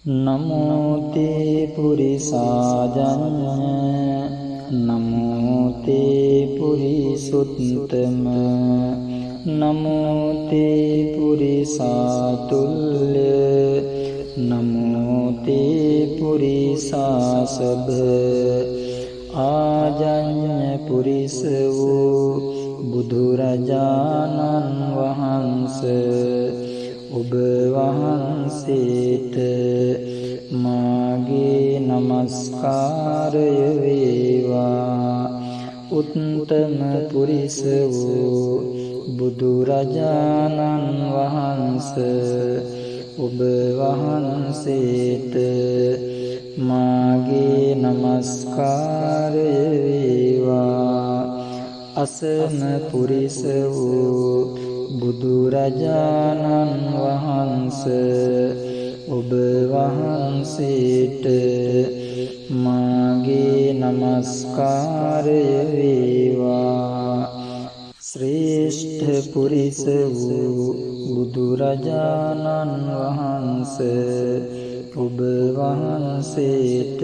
නමෝ තේ පුරිසාජඤ්ඤ නමෝ තේ පුරිසුත්තම නමෝ තේ පුරිසාතුල්‍ය නමෝ තේ පුරිසාසභ ආජඤ්ඤ පුරිස වූ බුදුරජාණන් වහන්සේ ඔබ වහන්සේට මාගේ නමස්කාරය වේවා. උත්තම පුරිස වූ බුදුරජාණන් වහන්සේ ඔබ වහන්සේට මාගේ නමස්කාරය වේවා. අසම පුරිස වූ බුදුරජාණන් වහන්සේ ඔබ වහන්සේට මාගේ නමස්කාරය වේවා. ශ්‍රේෂ්ඨ පුරිස වූ බුදුරජාණන් වහන්සේ ඔබ වහන්සේට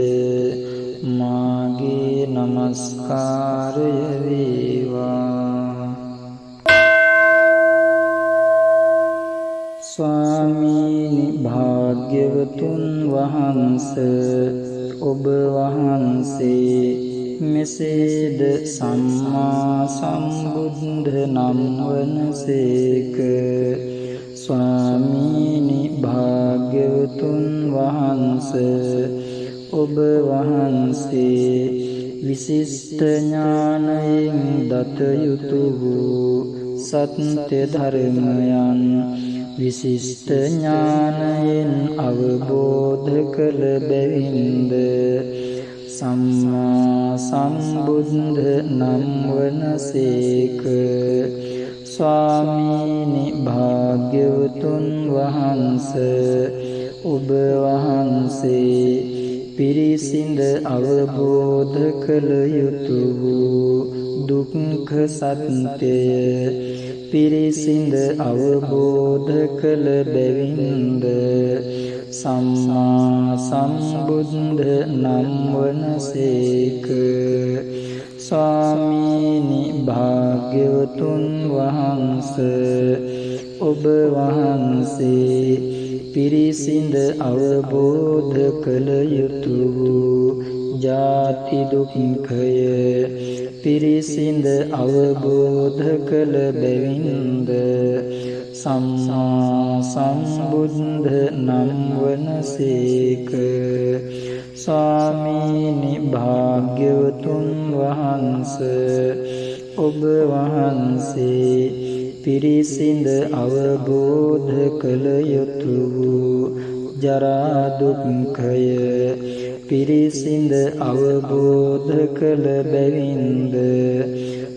මාගේ නමස්කාරය වේවා. ස්වාමීනි භාග්‍යවතුන් වහන්සේ ඔබ වහන්සේ මෙසේද සම්මා සම්බුද්ධ නම් වනසේක. ස්වාමීනි භාග්‍යවතුන් වහන්සේ ඔබ වහන්සේ විශිෂ්ට ඥානයෙන් දත යුතු වූ සත්‍ය ධර්මයන් විශිෂ්ට ඥානයෙන් අවබෝධ කළ බැවින්ද සම්මා සම්බුද්ධ නම් වනසේක. ස්වාමීනි භාග්‍යවතුන් වහන්සේ ඔබ වහන්සේ පිරිසිඳ අවබෝධ කළ යුතු වූ දුක්ඛ සත්‍යය පිරිසිඳ අවබෝධ කළ බැවින්ද සම්මා සම්බුද්ධ නම් වනසේක. ස්වාමීනි භාග්‍යවතුන් වහන්සේ ඔබ වහන්සේ පිරිසිඳ අවබෝධ කළ යුතු වූ ජාති දුක්ඛය පිරිසිඳ අවබෝධ කළ බැවින්ද සම්මා සම්බුද්ධ නම් වනසේක. ස්වාමීනි භාග්‍යවතුන් වහන්සේ ඔබ වහන්සේ පිරිසිඳ අවබෝධ කළ යුතු වූ ජරා දුක්ඛය පිරිසිඳ අවබෝධ කළ බැවින්ද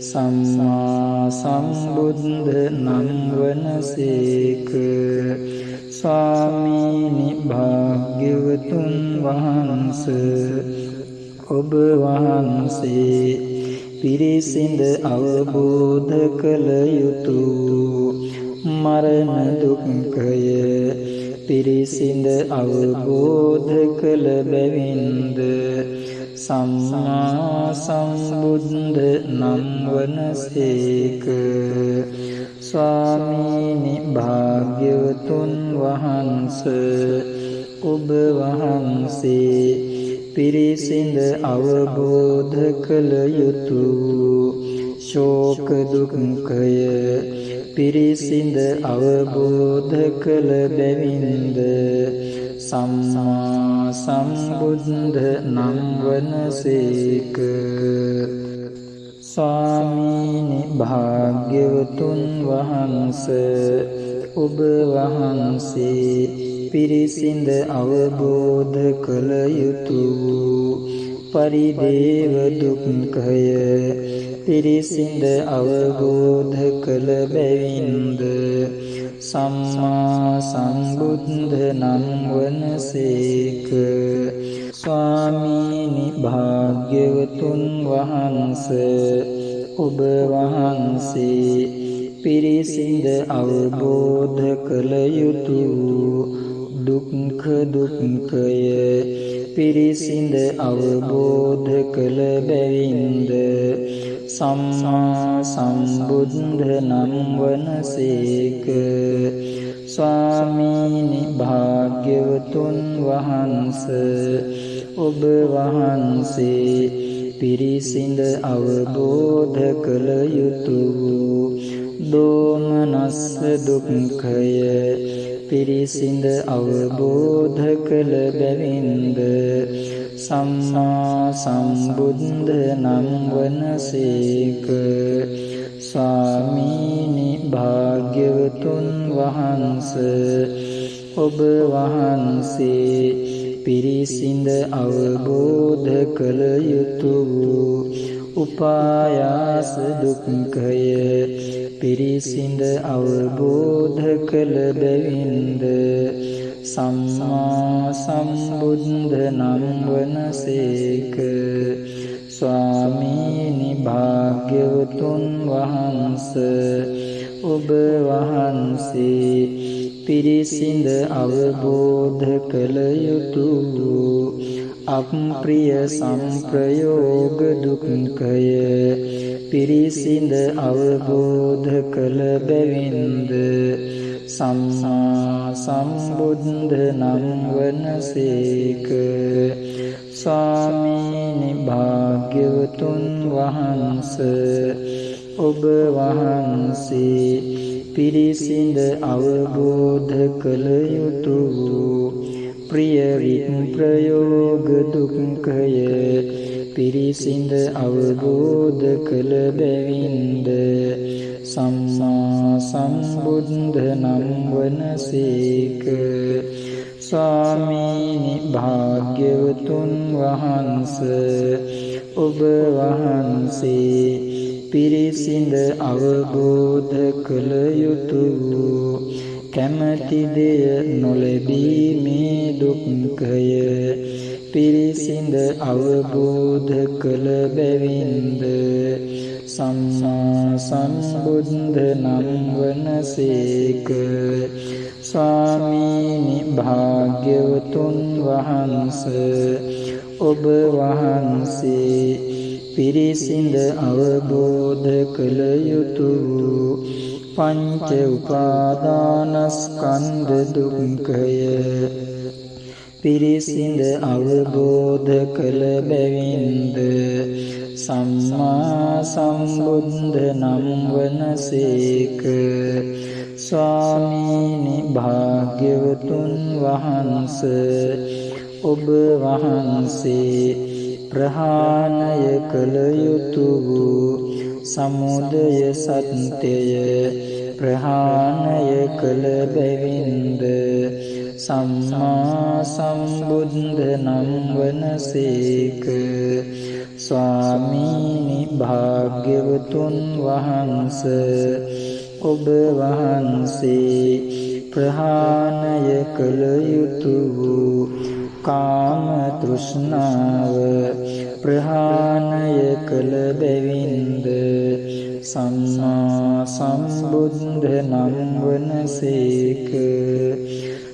සම්මා සම්බුද්ධ නම් වනසේක. ස්වාමීනි භාග්‍යවතුන් වහන්සේ ඔබ වහන්සේ පිරිසිඳ අවබෝධ කළ යුතු මරණ දුක්ඛය පිරිසිඳ අවබෝධ කළ බැවින්ද සම්මා සම්බුද්ධ නම් වනසේක. ස්වාමීනි භාග්‍යවතුන් වහන්සේ ඔබ වහන්සේ පිරිසිඳ අවබෝධ කළ යුතු ශෝක දුක්ඛය පිරිසිඳ අවබෝධ කළ බැවින්ද සම්මා සම්බුද්ධ නම් වනසේක. ස්වාමීනි භාග්‍යවතුන් වහන්සේ ඔබ වහන්සේ පිරිසිඳ අවබෝධ කළ යුතු පරිදේව දුක්ඛය පිරිසිඳ අවබෝධ කළ බැවින්ද සම්මා සම්බුද්ධ නම් වනසේක. ස්වාමීනි භාග්‍යවතුන් වහන්සේ ඔබ වහන්සේ පිරිසිඳ අවබෝධ කළ යුතු දුක්ඛ දුක්ඛය පිරිසිඳ අවබෝධ කළ බැවින්ද සම්මා සම්බුද්ධ නම් වනසේක. ස්වාමීනි භාග්‍යවතුන් වහන්ස ඔබ වහන්සේ පිරිසිඳ අවබෝධ කළ යුතු වූ දෝමනස්ස දුක්ඛය පිරිසිඳ අවබෝධ කළ බැවින්ද සම්මා සම්බුද්ධ නම් වනසේක. ස්වාමීනි භාග්‍යවතුන් වහන්ස ඔබ වහන්සේ පිරිසිඳ අවබෝධ කළ යුතු වූ උපායාස දුක්ඛය පිරිසිඳ අවබෝධ කළ බැවින්ද සම්මා සම්බුද්ධ නම් වනසේක. ස්වාමීනි භාග්‍යවතුන් වහන්ස ඔබ වහන්සේ පිරිසිඳ අවබෝධ කළ යුතු වූ අප්‍රිය සංප්‍රයෝග දුක්ඛය පිරිසිඳ අවබෝධ කළ බැවින්ද සම්මා සම්බුද්ධ නම් වනසේක. ස්වාමීනි භාග්‍යවතුන් වහන්ස ඔබ වහන්සේ පිරිසිඳ අවබෝධ කළ යුතු වූ ප්‍රිය විප්‍රයෝග දුක්ඛය පිරිසිඳ අවබෝධ කළ බැවින්ද සම්මා සම්බුද්ධ නම් වනසේක. ස්වාමීනි භාග්‍යවතුන් වහන්ස ඔබ වහන්සේ පිරිසිඳ අවබෝධ කළ යුතු වූ කැමැති දෙය නොලැබීමේ දුක්ඛය පිරිසිඳ අවබෝධ කළ බැවින්ද සම්මා සම්බුද්ධ නම් වනසේක. ස්වාමීනි භාග්‍යවතුන් වහන්ස ඔබ වහන්සේ පිරිසිඳ අවබෝධ කළ යුතු වූ පංච උපාදානස්කන්ධ දුක්ඛය පිරිසිඳ අවබෝධ කළ බැවින්ද සම්මා සම්බුද්ධ නම් වනසේක. ස්වාමීනි භාග්‍යවතුන් වහන්ස ඔබ වහන්සේ ප්‍රහාණය කළ යුතු වූ සමුදය සත්‍යය ප්‍රහාණය කළ බැවින්ද සම්මා සම්බුද්ධ නම් වනසේක. ස්වාමීනි භාග්‍යවතුන් වහන්ස ඔබ වහන්සේ ප්‍රහාණය කළ යුතු වූ කාම තෘෂ්ණාව ප්‍රහාණය කළ බැවින්ද සම්මා සම්බුද්ධ නම් වනසේක.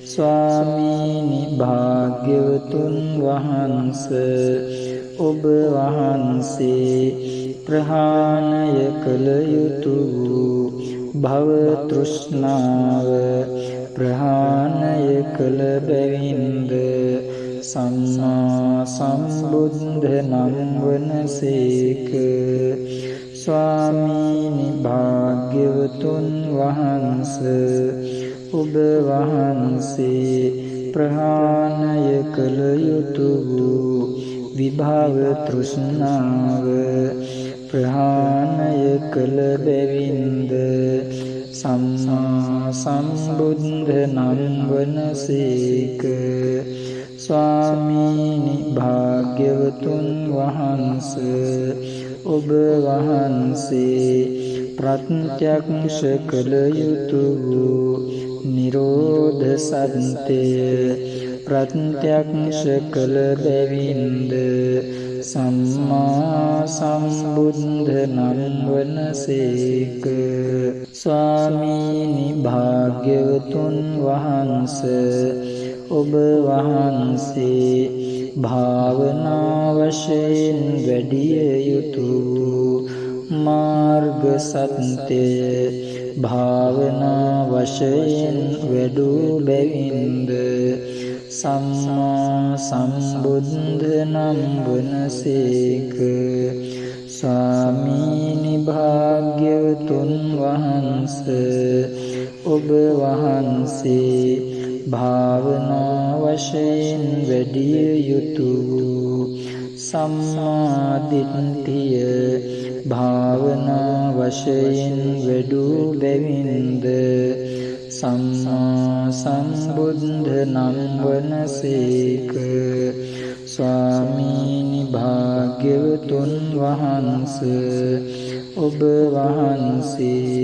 ස්වාමීනි භාග්‍යවතුන් වහන්ස ඔබ වහන්සේ ප්‍රහාණය කළ යුතු වූ භව තෘෂ්ණාව ප්‍රහාණය කළ බැවින්ද සම්මා සම්බුද්ධ නම් වනසේක. ස්වාමීනි භාග්‍යවතුන් වහන්ස ඔබ වහන්සේ ප්‍රහාණය කළ යුතු වූ විභව තෘෂ්ණාව ප්‍රහාණය කළ බැවින්ද සම්මා සම්බුද්ධ නම් වනසේක. ස්වාමීනි භාග්‍යවතුන් වහන්ස ඔබ වහන්සේ ප්‍රත්‍යක්ෂ කළ යුතු වූ නිරෝධ සත්‍යය ප්‍රත්‍යක්ෂ කළ බැවින්ද සම්මා සම්බුද්ධ නම් වනසේක. ස්වාමීනි භාග්‍යවතුන් වහන්ස ඔබ වහන්සේ භාවනා වශයෙන් වැඩිය යුතු මාර්ග සත්‍යය භාවනා වශයෙන් වැඩූ බැවින්ද සම්මා සම්බුද්ධ නම් වනසේක. ස්වාමීනි භාග්‍යවතුන් වහන්සේ ඔබ වහන්සේ භාවනා වශයෙන් වැඩිය යුතු සම්මා දිට්ඨිය භාවනා වශයෙන් වැඩූ බැවින්ද සම්මා සම්බුද්ධ නම් වනසේක. ස්වාමීනි භාග්‍යවතුන් වහන්සේ ඔබ වහන්සේ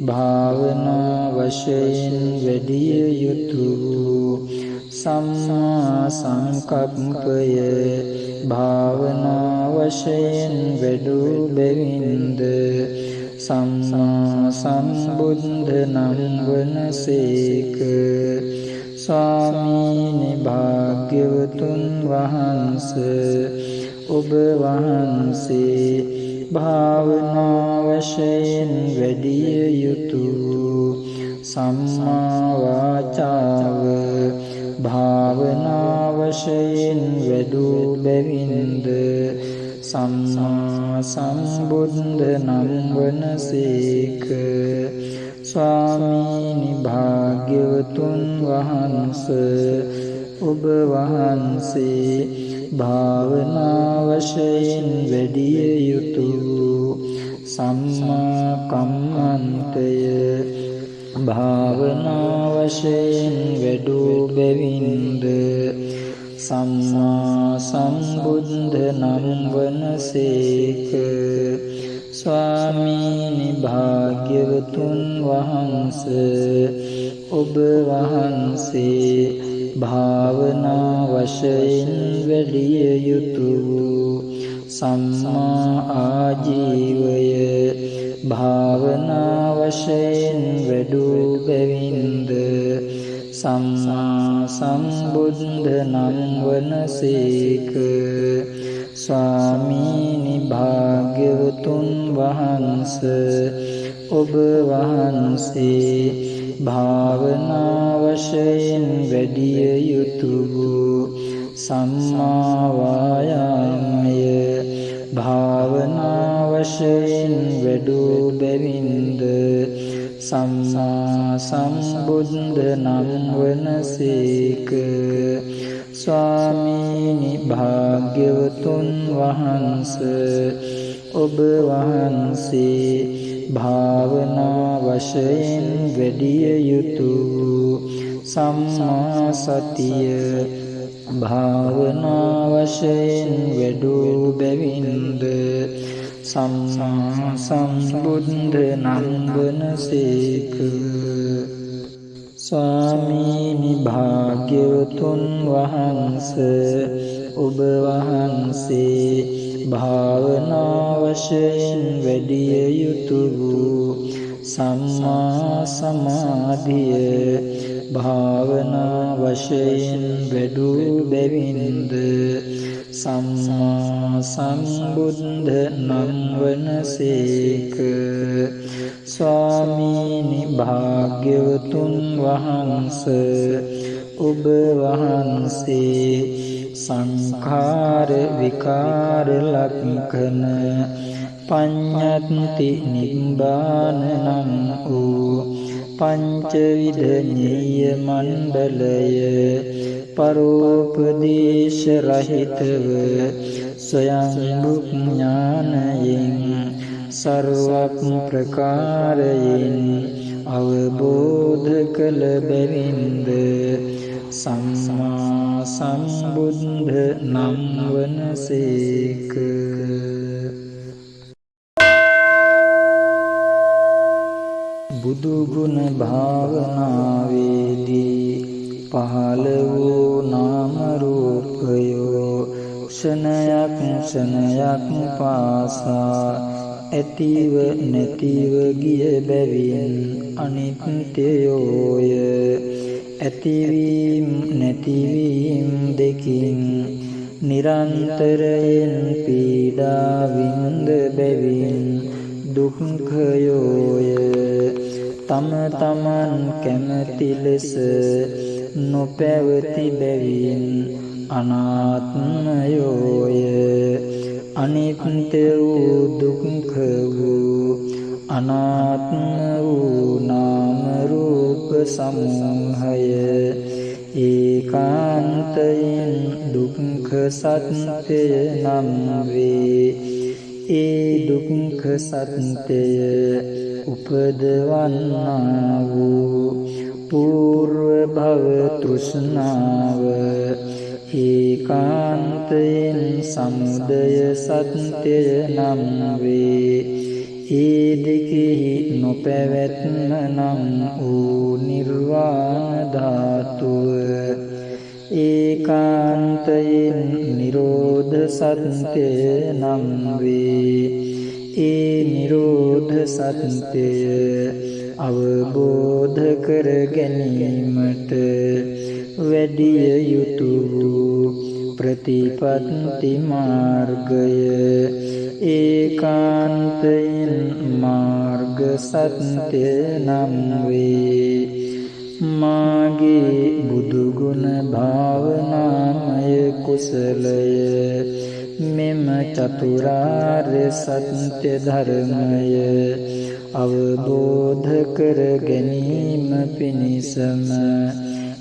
භාවනා වශයෙන් වැඩිය යුතු සම්මා සංකප්පය භාවනා වශයෙන් වැඩූ බැවින්ද සම්මා සම්බුද්ධ නම් වනසේක. ස්වාමීනි භාග්‍යවතුන් වහන්සේ ඔබ වහන්සේ භාවනා වශයෙන් වැඩිය යුතු සම්මා වාචාව භාවනා වශයෙන් වැඩූ බැවින්ද සම්මා සම්බුද්ධ නම් වනසේක. ස්වාමීනි භාග්‍යවතුන් වහන්සේ ඔබ වහන්සේ භාවනා වශයෙන් වැඩිය යුතු සම්මා කම්මන්තය භාවනා වශයෙන් වැඩූ බැවින්ද සම්මා සම්බුද්ධ නම් වනසේක. ස්වාමීනි භාග්‍යවතුන් වහන්සේ ඔබ වහන්සේ භාවනා වශයෙන් වැඩිය යුතු සම්මා ආජීවය භාවනා වශයෙන් වැඩූ බැවින්ද සම්මා සම්බුද්ධ නම් වනසේක. ස්වාමීනි භාග්‍යවතුන් වහන්සේ ඔබ වහන්සේ භාවනා වශයෙන් වැඩිය යුතු සම්මා වායාමය භාවනා වශයෙන් වැඩූ බැවින්ද සම්මා සම්බුද්ධ නම් වනසේක. ස්වාමීනි භාග්‍යවතුන් වහන්සේ ඔබ වහන්සේ භාවනා වශයෙන් වැඩිය යුතු සම්මා සතිය භාවනා වශයෙන් වැඩූ බැවින්ද සම්මා සම්බුද්ධ නම් වනසේක. ස්වාමීනි භාග්‍යවතුන් වහන්සේ ඔබ වහන්සේ භාවනා වශයෙන් වැඩිය යුතු සම්මා සමාධිය භාවනා වශයෙන් වැඩූ බැවින්ද සම්මා සම්බුද්ධ නම් වනසේක. ස්වාමීනි භාග්‍යවතුන් වහන්සේ ඔබ වහන්සේ සංඛාර විකාර ලක්ඛන පඤ්ඤත්ති නිබ්බාන නම් වූ පංචවිධ ඤේය මණ්ඩලය පරෝපදේශ රහිතව ස්වයං ඥානයෙන් සර්ව ප්‍රකාරයෙන් අවබෝධ කළ බැවින්ද සම්මා සම්බුද්ධ නම් වනසේක. බුදු ගුණ භාවනාවේදී පහළ වූ නාම රූපයෝ ක්ෂණයක් ක්ෂණයක් පාසා ඇතිව නැතිව ගිය බැවින් අනිත්‍යයෝය. ඇතිවීම නැතිවීම දෙකින් නිරන්තරයෙන් පීඩා විඳ බැවින් දුක්ඛයෝය. තම තමන් කැමැති ලෙස නොපැවති බැවින් අනාත්මයෝය. අනිත්‍ය වූ දුක්ඛ වූ අනාත්ම වූ නාම රූප සමූහය ඒකාන්තයෙන් දුක්ඛ සත්‍යය නම් වේ. ඒ දුක්ඛ සත්‍යය උපදවන්නා වූ పూర్ව භව තෘෂ්ණාව ඒකාන්තයෙන් සමුදය සත්‍යය නම් වේ. ඒ දෙකෙහි නොපැවැත්ම නම් වූ නිර්වාණ ධාතුව ඒකාන්තයෙන් නිරෝධ සත්‍යය නම් වේ. ඒ නිරෝධ සත්‍යය අවබෝධ කර ගැනීමට වැඩිය යුතු වූ ප්‍රතිපත්ති මාර්ගය ඒකාන්තයෙන් මාර්ග සත්‍ය නම් වේ. මාගේ බුදු ගුණ භාවනාමය කුසලය මෙම චතුරාර්ය සත්‍ය ධර්මය අවබෝධ කර ගැනීම පිණිසම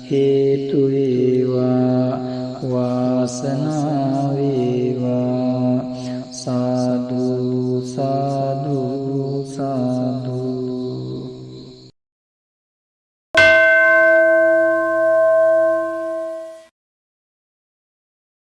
හේතු වේවා වාසනා